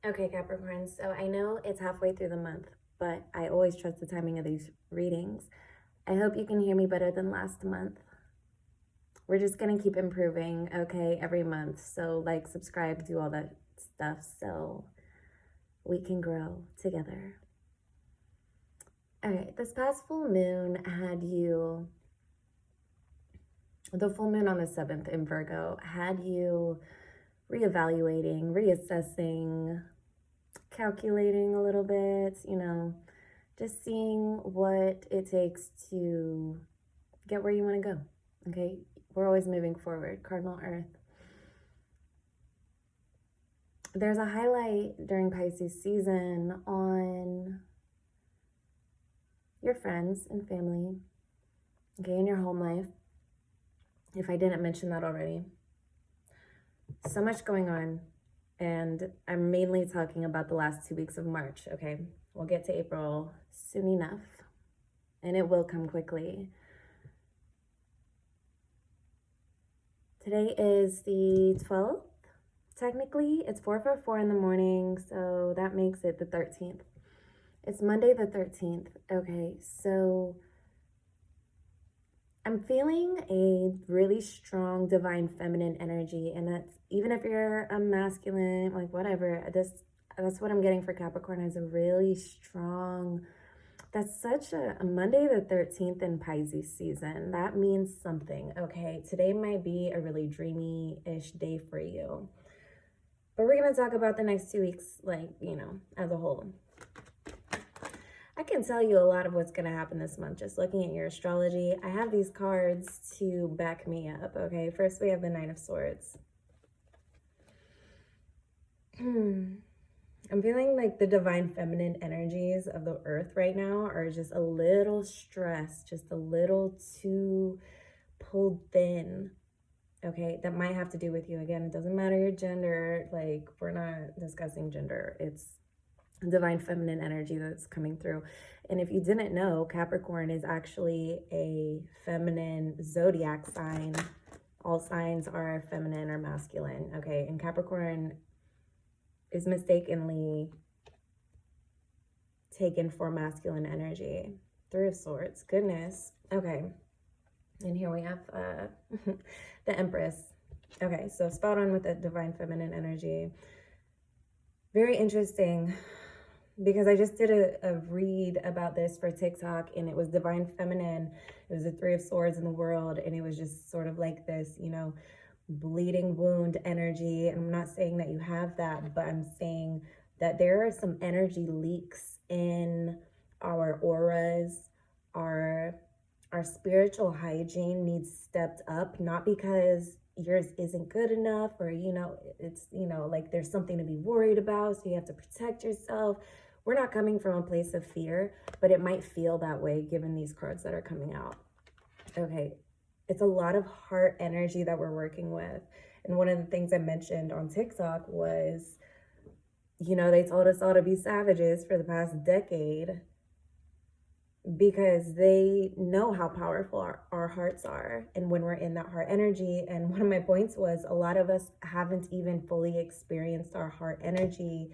Okay, Capricorn, so I know it's halfway through the month, but I always trust the timing of these readings. I hope you can hear me better than last month. We're just going to keep improving, okay, every month. So, like, subscribe, do all that stuff so we can grow together. All right, this past full moon had you, the full moon on the 7th in Virgo, had you reevaluating, reassessing, calculating a little bit, just seeing what it takes to get where you want to go. Okay, we're always moving forward. Cardinal Earth. There's a highlight during Pisces season on your friends and family, okay, in your home life. If I didn't mention that already, so much going on, and I'm mainly talking about the last 2 weeks of March. Okay, we'll get to April soon enough, and it will come quickly. Today is the 12th. Technically, it's 4:44 in the morning, so that makes it the 13th. It's Monday the 13th. Okay, so I'm feeling a really strong divine feminine energy, and that's even if you're a masculine, like whatever, that's what I'm getting for Capricorn, is a really strong, that's such a Monday the 13th in Pisces season. That means something, okay? Today might be a really dreamy-ish day for you. But we're going to talk about the next 2 weeks, like, as a whole. I can tell you a lot of what's going to happen this month just looking at your astrology. I have these cards to back me up, okay? First, we have the Nine of Swords. I'm feeling like the divine feminine energies of the earth right now are just a little stressed, just a little too pulled thin. Okay, that might have to do with you. Again, it doesn't matter your gender. Like, we're not discussing gender. It's divine feminine energy that's coming through. And if you didn't know, Capricorn is actually a feminine zodiac sign. All signs are feminine or masculine. Okay, and Capricorn is mistakenly taken for masculine energy. Three of Swords. Goodness. Okay. And here we have the Empress. Okay, so spot on with the divine feminine energy. Very interesting, because I just did a read about this for TikTok, and it was divine feminine. It was the Three of Swords in the world, and it was just sort of like this, bleeding wound energy. And I'm not saying that you have that, but I'm saying that there are some energy leaks in our auras. Our spiritual hygiene needs stepped up, not because yours isn't good enough, or it's like there's something to be worried about, so you have to protect yourself. We're not coming from a place of fear, but it might feel that way given these cards that are coming out. Okay, it's a lot of heart energy that we're working with. And one of the things I mentioned on TikTok was, they told us all to be savages for the past decade, because they know how powerful our hearts are, and when we're in that heart energy. And one of my points was, a lot of us haven't even fully experienced our heart energy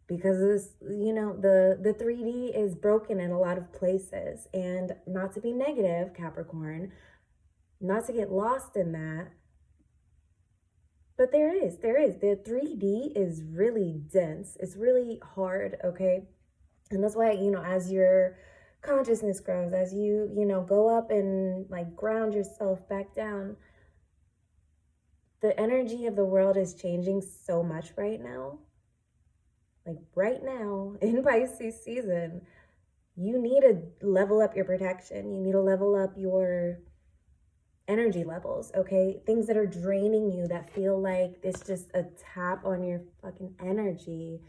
because this, the 3D is broken in a lot of places. And not to be negative, Capricorn, not to get lost in that, but there is the 3D is really dense. It's really hard, okay? And that's why, as your consciousness grows, as you go up and like ground yourself back down, the energy of the world is changing so much right now. Like right now in Pisces season, you need to level up your protection. You need to level up your energy levels, okay? Things that are draining you, that feel like it's just a tap on your fucking energy,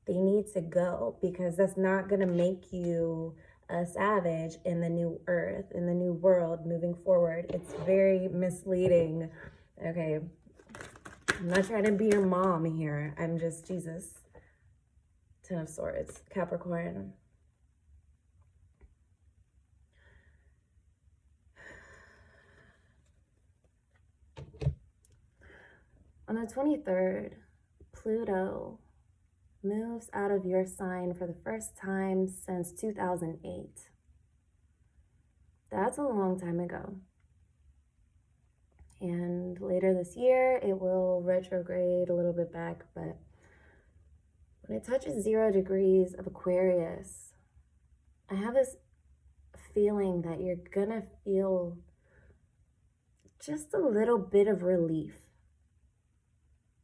they need to go, because that's not going to make you a savage in the new earth, in the new world moving forward. It's very misleading. Okay, I'm not trying to be your mom here. I'm just Jesus. Ten of Swords, Capricorn. On the 23rd, Pluto moves out of your sign for the first time since 2008. That's a long time ago. And later this year, it will retrograde a little bit back, but when it touches 0 degrees of Aquarius, I have this feeling that you're gonna feel just a little bit of relief.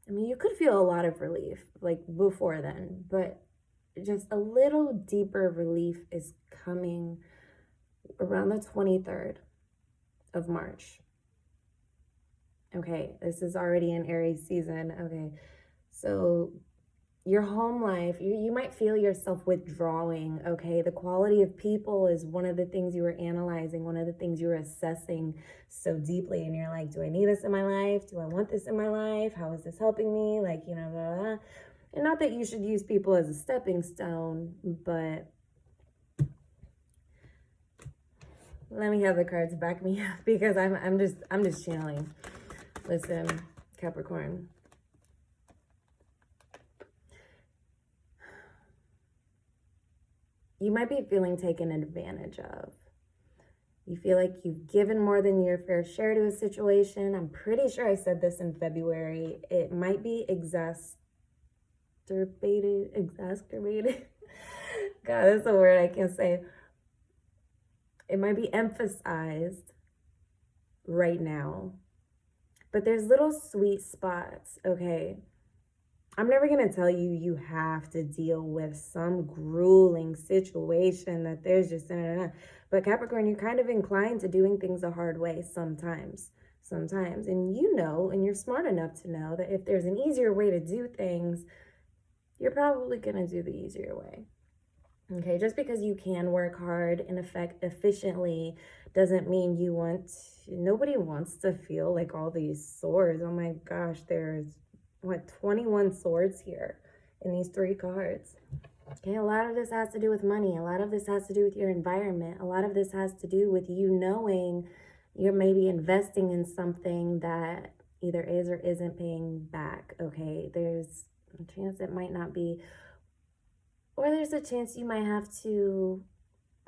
I mean, you could feel a lot of relief like before then, but just a little deeper relief is coming around the 23rd of March. Okay, this is already an Aries season. Okay, so your home life, you might feel yourself withdrawing. Okay, the quality of people is one of the things you were analyzing, one of the things you were assessing so deeply. And you're like, do I need this in my life? Do I want this in my life? How is this helping me? Like, you know, blah, blah, blah. And not that you should use people as a stepping stone, but let me have the cards back me up, because I'm just channeling. Listen, Capricorn. You might be feeling taken advantage of. You feel like you've given more than your fair share to a situation. I'm pretty sure I said this in February. It might be exacerbated. God, that's a word I can't say. It might be emphasized right now. But there's little sweet spots, okay? I'm never going to tell you you have to deal with some grueling situation that there's just, but Capricorn, you're kind of inclined to doing things the hard way sometimes. And you know, and you're smart enough to know that if there's an easier way to do things, you're probably going to do the easier way. Okay, just because you can work hard and efficiently doesn't mean you want, nobody wants to feel like all these swords. Oh my gosh, there's, 21 swords here in these 3 cards. Okay, a lot of this has to do with money. A lot of this has to do with your environment. A lot of this has to do with you knowing you're maybe investing in something that either is or isn't paying back. Okay, there's a chance it might not be, or there's a chance you might have to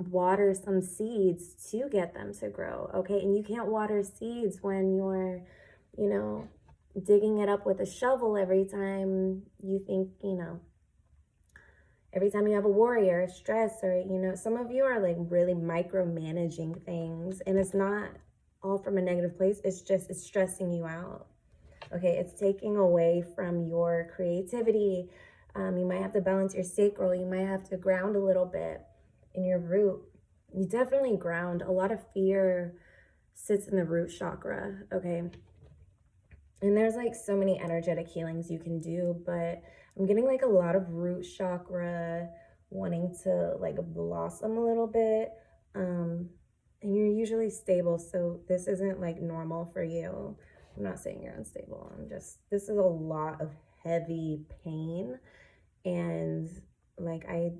water some seeds to get them to grow. Okay, and you can't water seeds when you're, you know, digging it up with a shovel every time you think, you know, every time you have a worry or a stress, or, you know, some of you are like really micromanaging things, and it's not all from a negative place. It's just, it's stressing you out. Okay, it's taking away from your creativity. You might have to balance your sacral. You might have to ground a little bit in your root. You definitely ground. A lot of fear sits in the root chakra, okay? And there's like so many energetic healings you can do, but I'm getting like a lot of root chakra wanting to like blossom a little bit. And you're usually stable, so this isn't like normal for you. I'm not saying you're unstable. This is a lot of heavy pain, and like I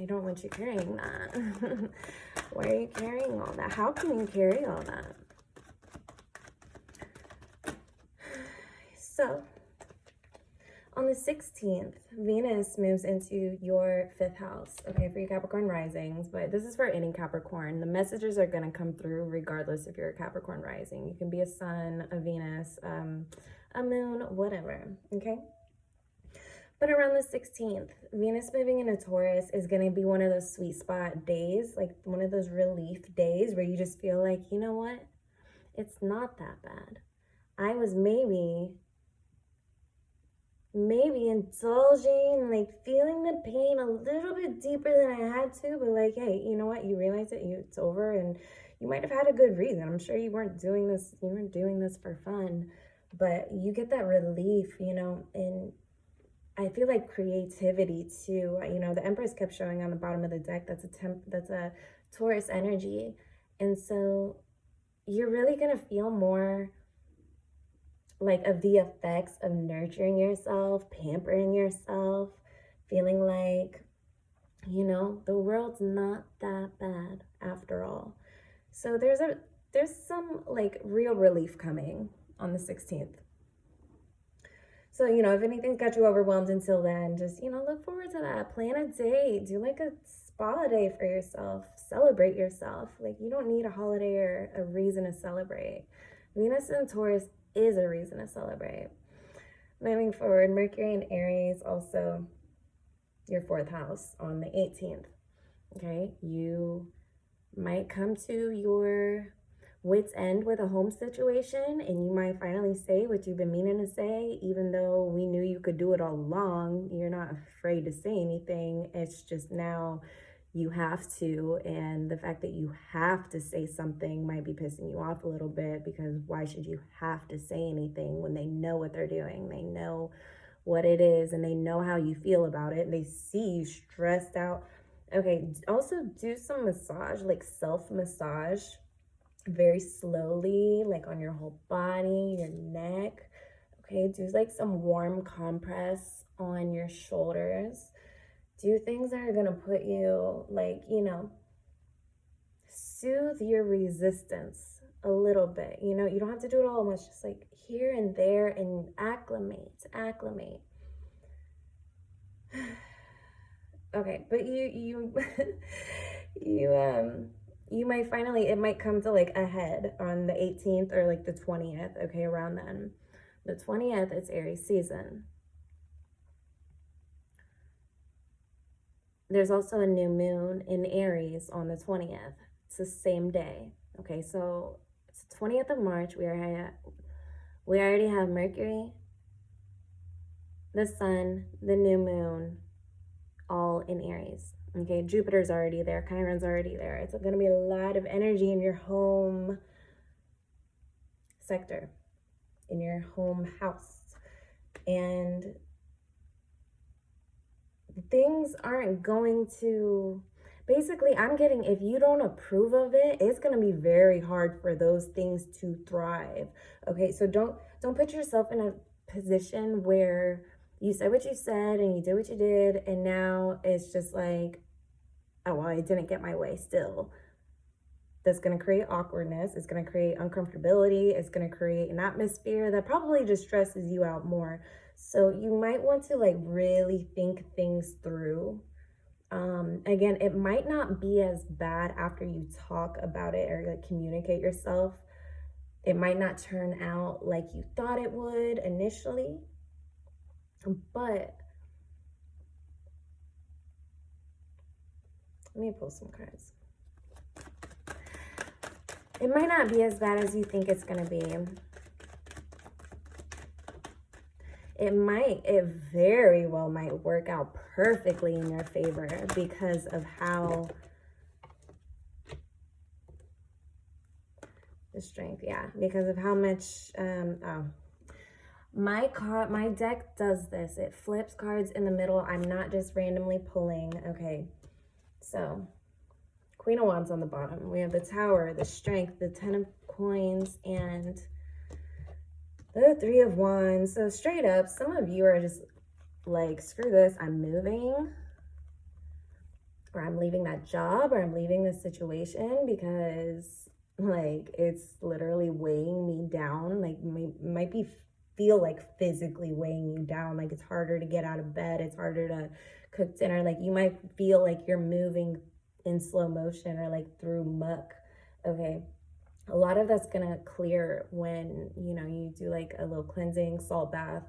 don't want you carrying that. Why are you carrying all that? How can you carry all that? So, on the 16th, Venus moves into your 5th house, okay, for your Capricorn risings, but this is for any Capricorn. The messages are going to come through regardless if you're a Capricorn rising. You can be a sun, a Venus, a moon, whatever, okay? But around the 16th, Venus moving into Taurus is going to be one of those sweet spot days, like one of those relief days where you just feel like, you know what? It's not that bad. I was maybe indulging, like feeling the pain a little bit deeper than I had to, but like, hey, you know what? You realize it, it's over, and you might have had a good reason. I'm sure you weren't doing this for fun, but you get that relief, you know, and I feel like creativity too. You know, the Empress kept showing on the bottom of the deck. That's a Taurus energy. And so you're really going to feel more like of the effects of nurturing yourself, pampering yourself, feeling like, you know, the world's not that bad after all. So there's some like real relief coming on the 16th. So, if anything's got you overwhelmed until then, just, look forward to that. Plan a date. Do like a spa day for yourself. Celebrate yourself. Like, you don't need a holiday or a reason to celebrate. Venus in Taurus is a reason to celebrate. Moving forward, Mercury in Aries, also your 4th house on the 18th. Okay, you might come to your wit's end with a home situation, and you might finally say what you've been meaning to say, even though we knew you could do it all along. You're not afraid to say anything. It's just now you have to, and the fact that you have to say something might be pissing you off a little bit, because why should you have to say anything when they know what they're doing? They know what it is, and they know how you feel about it, and they see you stressed out. Okay, also do some massage, like self-massage, very slowly, like on your whole body, your neck. Okay, do like some warm compress on your shoulders. Do things that are gonna put you, like, soothe your resistance a little bit. You don't have to do it all at once, just like here and there, and acclimate. Okay, but you you might finally, it might come to like a head on the 18th or like the 20th. Okay, around then. The 20th, it's Aries season. There's also a new moon in Aries on the 20th. It's the same day. Okay, so it's the 20th of March. We already have Mercury, the sun, the new moon, all in Aries. Okay, Jupiter's already there, Chiron's already there. It's going to be a lot of energy in your home sector, in your home house. And things aren't going to, basically, I'm getting, if you don't approve of it, it's going to be very hard for those things to thrive. Okay, so don't put yourself in a position where you said what you said and you did what you did, and now it's just like, oh, well, I didn't get my way still. That's going to create awkwardness. It's going to create uncomfortability. It's going to create an atmosphere that probably just stresses you out more. So you might want to like really think things through. Again, it might not be as bad after you talk about it or like communicate yourself. It might not turn out like you thought it would initially, but let me pull some cards. It might not be as bad as you think it's going to be. It very well might work out perfectly in your favor because of how the strength, yeah, because of how much, my deck does this. It flips cards in the middle. I'm not just randomly pulling. Okay, so Queen of Wands on the bottom. We have the Tower, the Strength, the 10 of Coins, and the 3 of Wands. So straight up, some of you are just like, screw this, I'm moving, or I'm leaving that job, or I'm leaving this situation because like it's literally weighing me down. Like might feel like physically weighing you down. Like it's harder to get out of bed. It's harder to cook dinner. Like you might feel like you're moving in slow motion or like through muck. Okay, a lot of that's gonna clear when you do like a little cleansing, salt bath,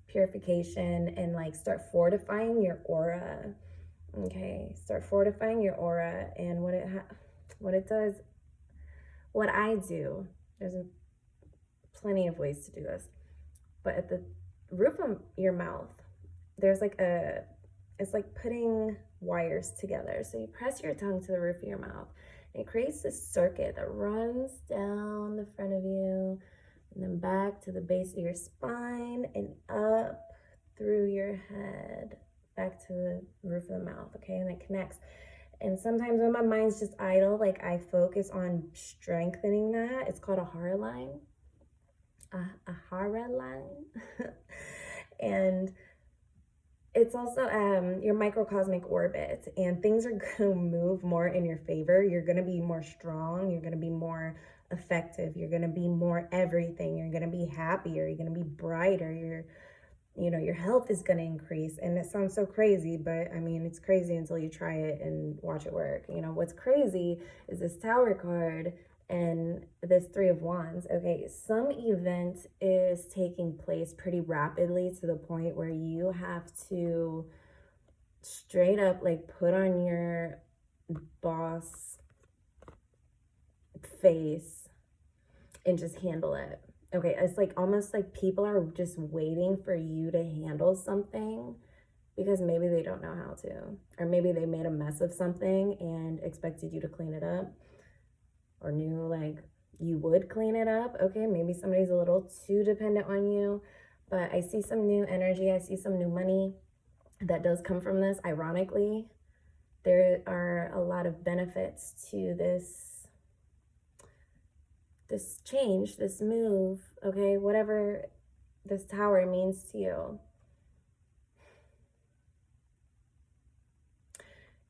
purification, and like start fortifying your aura. Okay, start fortifying your aura. And what it does, what I do, there's plenty of ways to do this, but at the roof of your mouth, there's like it's like putting wires together. So you press your tongue to the roof of your mouth. It creates this circuit that runs down the front of you and then back to the base of your spine and up through your head, back to the roof of the mouth, okay? And it connects. And sometimes when my mind's just idle, like I focus on strengthening that. It's called a Hara line. A Hara line. And it's also your microcosmic orbit, and things are going to move more in your favor. You're going to be more strong. You're going to be more effective. You're going to be more everything. You're going to be happier. You're going to be brighter. you know, your health is going to increase. And it sounds so crazy, but I mean, it's crazy until you try it and watch it work. You know, what's crazy is this Tower card and this Three of Wands. Okay, some event is taking place pretty rapidly to the point where you have to straight up like put on your boss face and just handle it. Okay, it's like almost like people are just waiting for you to handle something because maybe they don't know how to, or maybe they made a mess of something and expected you to clean it up, or knew like you would clean it up. Okay, maybe somebody's a little too dependent on you, but I see some new energy. I see some new money that does come from this. Ironically, there are a lot of benefits to this change, this move, okay, whatever this Tower means to you.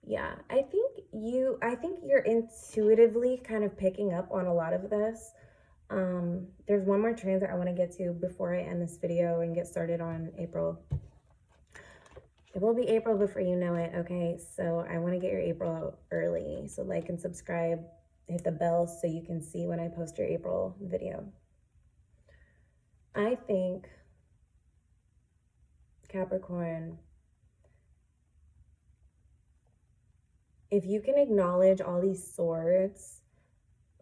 Yeah, I think you're intuitively kind of picking up on a lot of this. There's one more transit I want to get to before I end this video and get started on April. It will be April before you know it, okay? So I want to get your April out early. So like and subscribe, hit the bell so you can see when I post your April video. I think, Capricorn, if you can acknowledge all these swords,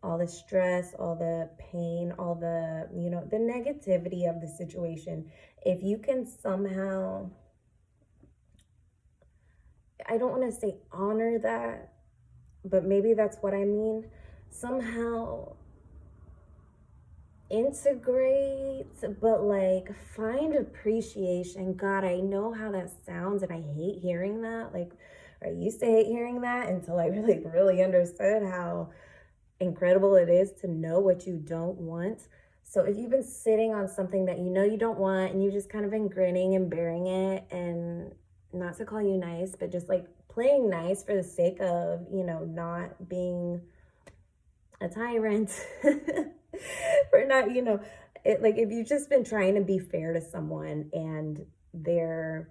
all the stress, all the pain, all the, you know, the negativity of the situation, if you can somehow, I don't want to say honor that, but maybe that's what I mean, somehow integrate, but like find appreciation. God, I know how that sounds and I hate hearing that. Like, I used to hate hearing that until I really understood how incredible it is to know what you don't want. So if you've been sitting on something that you know you don't want and you've just kind of been grinning and bearing it, and not to call you nice, but just like playing nice for the sake of, you know, not being a tyrant for not, you know, it, like if you've just been trying to be fair to someone and they're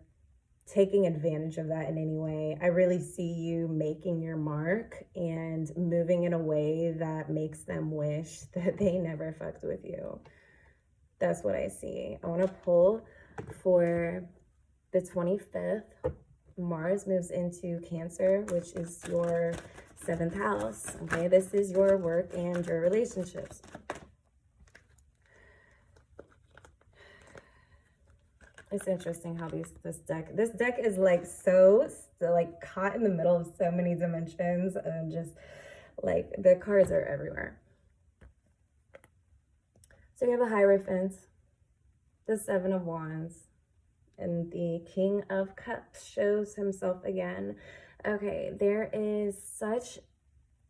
taking advantage of that in any way, I really see you making your mark and moving in a way that makes them wish that they never fucked with you. That's what I see. I want to pull for the 25th. Mars moves into Cancer, which is your 7th house. Okay, this is your work and your relationships. It's interesting how this deck is like so like caught in the middle of so many dimensions, and just like the cards are everywhere. So you have a Hierophant, the 7 of Wands, and the King of Cups shows himself again. Okay, there is such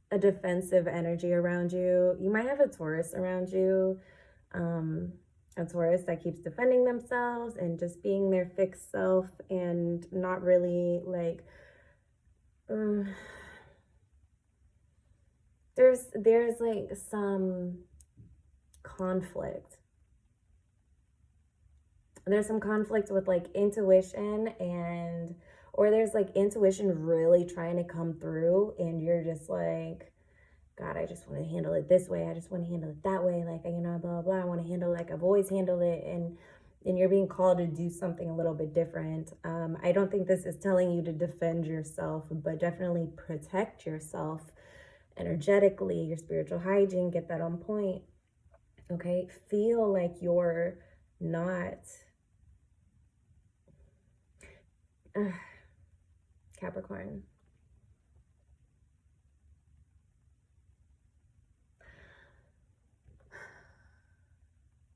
a defensive energy around you. You might have a Taurus around you. A Taurus that keeps defending themselves and just being their fixed self and not really like there's like some conflict. There's some conflict with like intuition, and or there's like intuition really trying to come through and you're just like, God, I just want to handle it this way. I just want to handle it that way. Like, you know, blah, blah, blah. I want to handle it like I've always handled it. And you're being called to do something a little bit different. I don't think this is telling you to defend yourself, but definitely protect yourself energetically, your spiritual hygiene, get that on point. Okay. Feel like you're not Capricorn.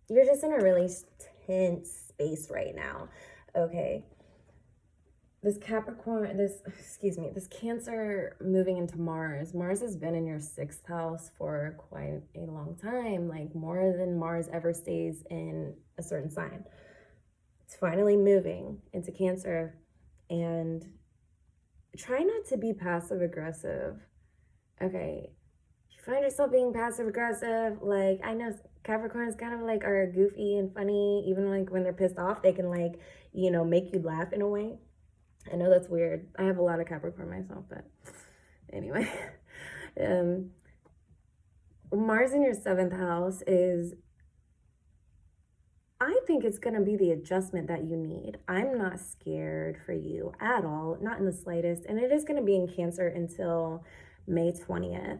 You're just in a really tense space right now. Okay. This Capricorn, this Cancer moving into Mars. Mars has been in your 6th house for quite a long time, like more than Mars ever stays in a certain sign. It's finally moving into Cancer, and try not to be passive aggressive. Okay. find yourself being passive aggressive, like, I know Capricorns kind of like are goofy and funny. Even like when they're pissed off, they can like, you know, make you laugh in a way. I know that's weird. I have a lot of Capricorn myself, but anyway. Mars in your 7th house is, I think it's going to be the adjustment that you need. I'm not scared for you at all, not in the slightest. And it is going to be in Cancer until May 20th.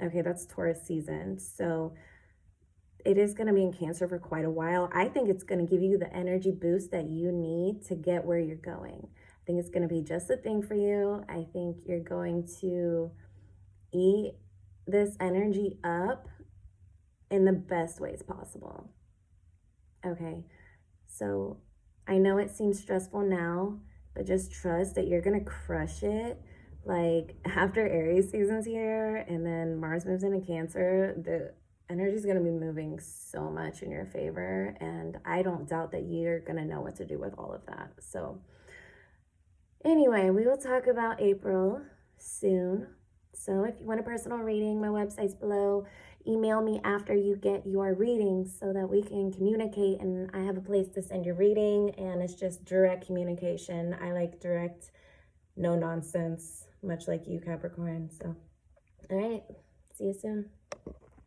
Okay, that's Taurus season. So it is going to be in Cancer for quite a while. I think it's going to give you the energy boost that you need to get where you're going. I think it's going to be just the thing for you. I think you're going to eat this energy up in the best ways possible. Okay, so I know it seems stressful now, but just trust that you're gonna crush it. Like after Aries season's here and then Mars moves into Cancer, the energy is gonna be moving so much in your favor, and I don't doubt that you're gonna know what to do with all of that. So anyway, we will talk about April soon. So if you want a personal reading, my website's below. Email me after you get your reading so that we can communicate, and I have a place to send your reading, and it's just direct communication. I like direct, no nonsense, much like you, Capricorn. So, all right, see you soon.